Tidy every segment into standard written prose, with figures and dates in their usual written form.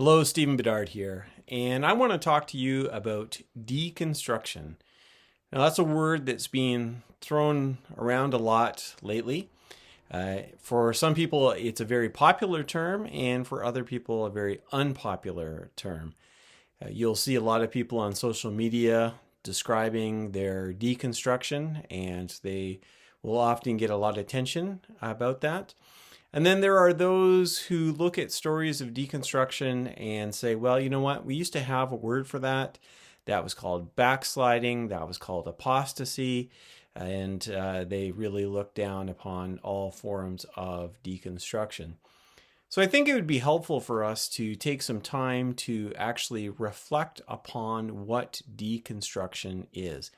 Hello, Stephen Bedard here, and I want to talk to you about deconstruction. Now, that's a word that's being thrown around a lot lately. For some people, it's a very popular term, and for other people, a very unpopular term. You'll see a lot of people on social media describing their deconstruction, and they will often get a lot of attention about that. And then there are those who look at stories of deconstruction and say, well, you know what? We used to have a word for that. That was called backsliding. That was called apostasy. And they really look down upon all forms of deconstruction. So I think it would be helpful for us to take some time to actually reflect upon what deconstruction is.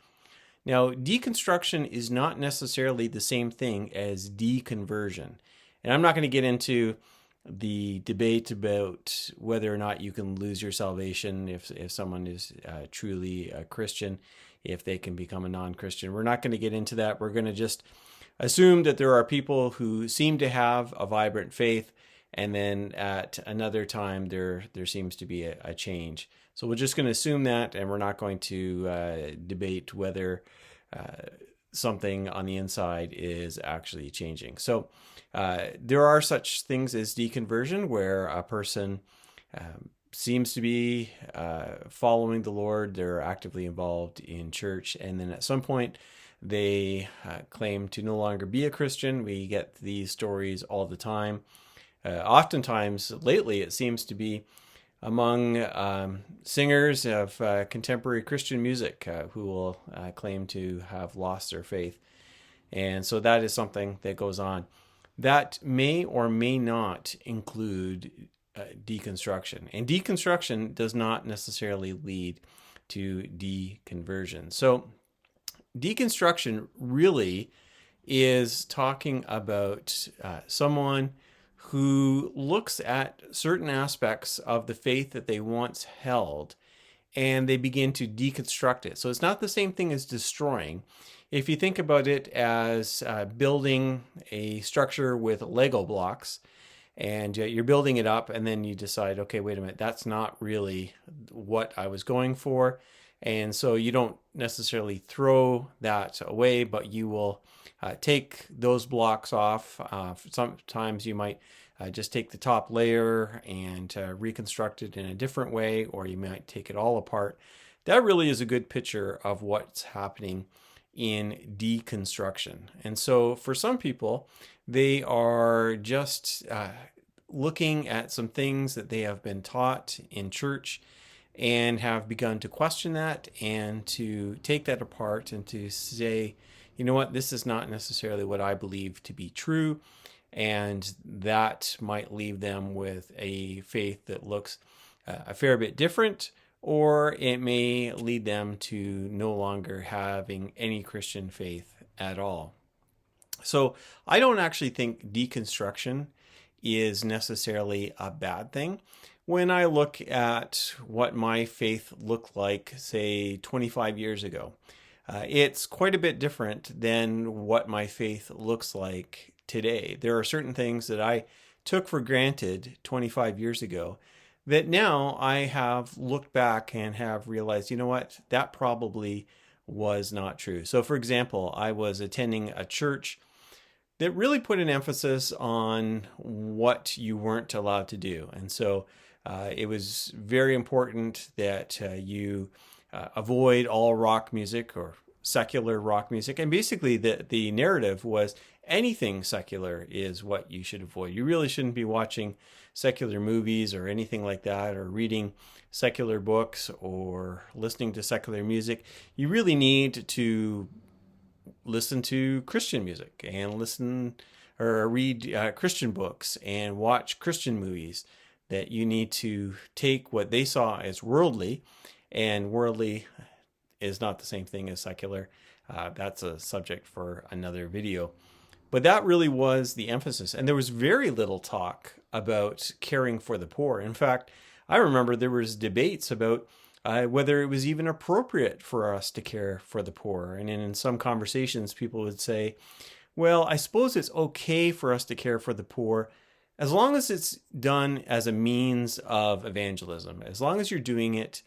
Now, deconstruction is not necessarily the same thing as deconversion. And I'm not going to get into the debate about whether or not you can lose your salvation if someone is truly a Christian, if they can become a non-Christian. We're not going to get into that. We're going to just assume that there are people who seem to have a vibrant faith, and then at another time there seems to be a change. So we're just going to assume that, and we're not going to debate whether something on the inside is actually changing. So there are such things as deconversion, where a person seems to be following the Lord, they're actively involved in church, and then at some point they claim to no longer be a Christian. We get these stories all the time. Oftentimes, lately, it seems to be among singers of contemporary Christian music who will claim to have lost their faith. And so that is something that goes on. That may or may not include deconstruction. And deconstruction does not necessarily lead to deconversion. So deconstruction really is talking about someone who looks at certain aspects of the faith that they once held, and they begin to deconstruct it. So it's not the same thing as destroying. If you think about it as building a structure with Lego blocks, and you're building it up, and then you decide, okay, wait a minute, that's not really what I was going for. And so you don't necessarily throw that away, but you will take those blocks off. Sometimes you might just take the top layer and reconstruct it in a different way, or you might take it all apart. That really is a good picture of what's happening in deconstruction. And so for some people, they are just looking at some things that they have been taught in church and have begun to question that and to take that apart and to say, you know what, this is not necessarily what I believe to be true. And that might leave them with a faith that looks a fair bit different, or it may lead them to no longer having any Christian faith at all. So I don't actually think deconstruction is necessarily a bad thing. When I look at what my faith looked like, say, 25 years ago, it's quite a bit different than what my faith looks like today. There are certain things that I took for granted 25 years ago that now I have looked back and have realized, you know what, that probably was not true. So for example, I was attending a church that really put an emphasis on what you weren't allowed to do. And so it was very important that you avoid all rock music or secular rock music. And basically the narrative was anything secular is what you should avoid. You really shouldn't be watching secular movies or anything like that, or reading secular books or listening to secular music. You really need to listen to Christian music and listen or read Christian books and watch Christian movies. That you need to take what they saw as worldly, and worldly is not the same thing as secular. That's a subject for another video. But that really was the emphasis. And there was very little talk about caring for the poor. In fact, I remember there was debates about whether it was even appropriate for us to care for the poor. And in some conversations, people would say, well, I suppose it's okay for us to care for the poor as long as it's done as a means of evangelism, as long as you're doing it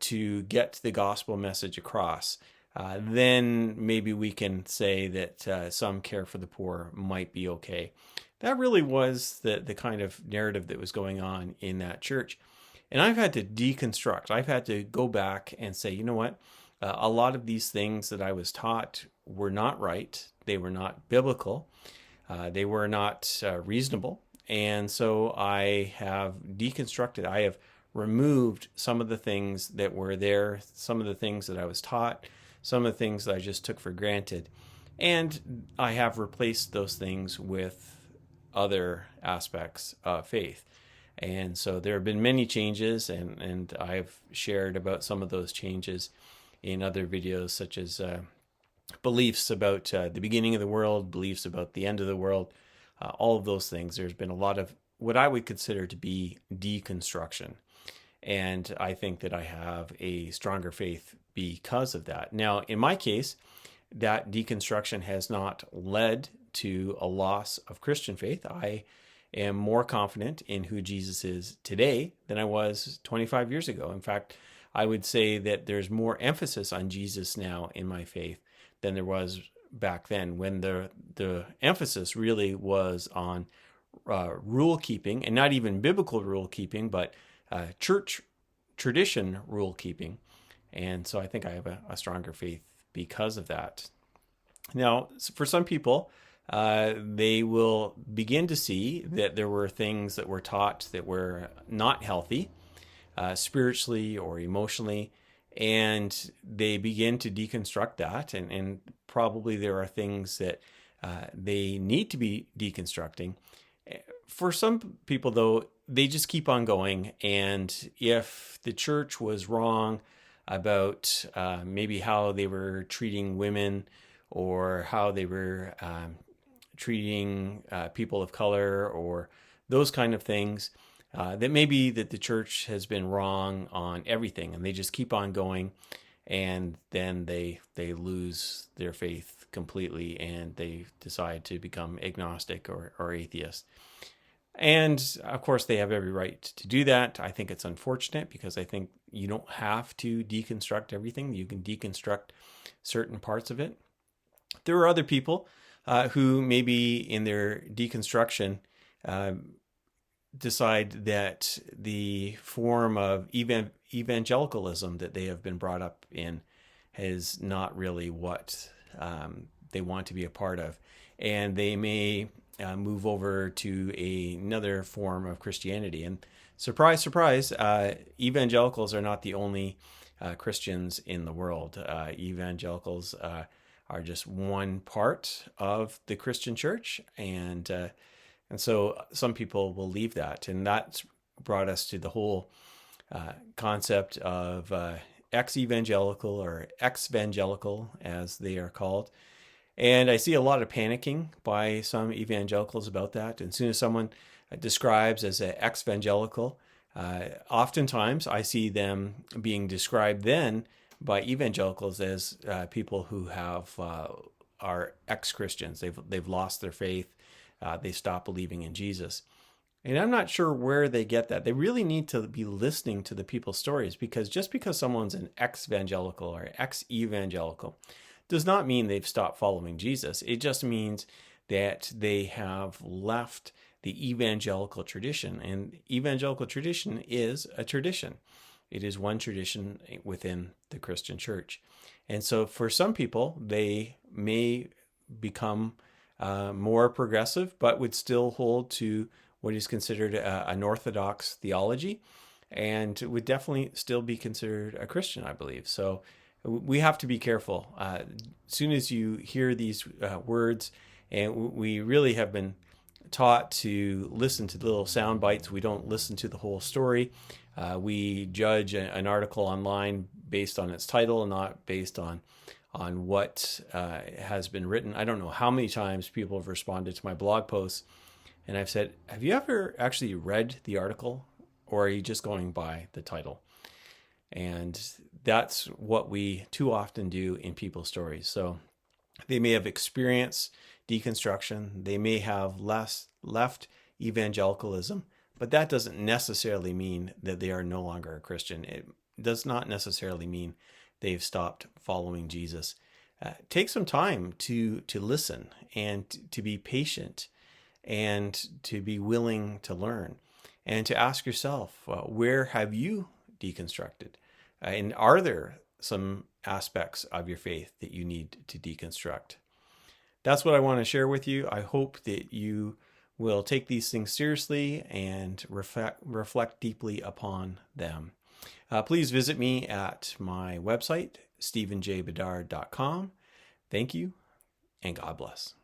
to get the gospel message across, then maybe we can say that some care for the poor might be okay. That really was the kind of narrative that was going on in that church. And I've had to deconstruct. I've had to go back and say, you know what? A lot of these things that I was taught were not right. They were not biblical. They were not reasonable. And so I have deconstructed. I have removed some of the things that were there, some of the things that I was taught, some of the things that I just took for granted. And I have replaced those things with other aspects of faith. And so there have been many changes, and I've shared about some of those changes in other videos, such as beliefs about the beginning of the world, beliefs about the end of the world, all of those things. There's been a lot of what I would consider to be deconstruction. And I think that I have a stronger faith because of that. Now, in my case, that deconstruction has not led to a loss of Christian faith. I am more confident in who Jesus is today than I was 25 years ago. In fact, I would say that there's more emphasis on Jesus now in my faith than there was back then, when the emphasis really was on rule keeping, and not even biblical rule keeping, but church tradition rule keeping. And so I think I have a stronger faith because of that. Now, for some people, they will begin to see that there were things that were taught that were not healthy, spiritually or emotionally, and they begin to deconstruct that. And probably there are things that they need to be deconstructing. For some people, though, they just keep on going. And if the church was wrong about maybe how they were treating women, or how they were treating people of color, or those kind of things, that maybe that the church has been wrong on everything, and they just keep on going, and then they lose their faith completely, and they decide to become agnostic or atheist. And of course, they have every right to do that. I think it's unfortunate, because I think you don't have to deconstruct everything. You can deconstruct certain parts of it. There are other people who maybe in their deconstruction decide that the form of evangelicalism that they have been brought up in is not really what they want to be a part of. And they may move over to another form of Christianity. And surprise, surprise, evangelicals are not the only Christians in the world. Evangelicals are just one part of the Christian church, and so some people will leave that, and that's brought us to the whole concept of ex-evangelical, or ex-evangelical, as they are called. And I see a lot of panicking by some evangelicals about that. And as soon as someone describes as an ex-evangelical, oftentimes I see them being described then by evangelicals as people who are ex-Christians. They've lost their faith. They stop believing in Jesus. And I'm not sure where they get that. They really need to be listening to the people's stories, because just because someone's an ex-evangelical or ex-evangelical does not mean they've stopped following Jesus. It just means that they have left the evangelical tradition. And evangelical tradition is a tradition. It is one tradition within the Christian church. And so for some people, they may become more progressive, but would still hold to what is considered an orthodox theology, and would definitely still be considered a Christian, I believe. So we have to be careful. As soon as you hear these words, and we really have been taught to listen to the little sound bites. We don't listen to the whole story. We judge an article online based on its title, and not based on what has been written. I don't know how many times people have responded to my blog posts, and I've said, have you ever actually read the article, or are you just going by the title? And that's what we too often do in people's stories. So they may have experienced deconstruction. They may have left evangelicalism, but that doesn't necessarily mean that they are no longer a Christian. It does not necessarily mean they've stopped following Jesus. Take some time to listen and to be patient and to be willing to learn and to ask yourself, where have you deconstructed? And are there some aspects of your faith that you need to deconstruct? That's what I want to share with you. I hope that you will take these things seriously and reflect deeply upon them. Please visit me at my website, stephenjbedard.com. Thank you, and God bless.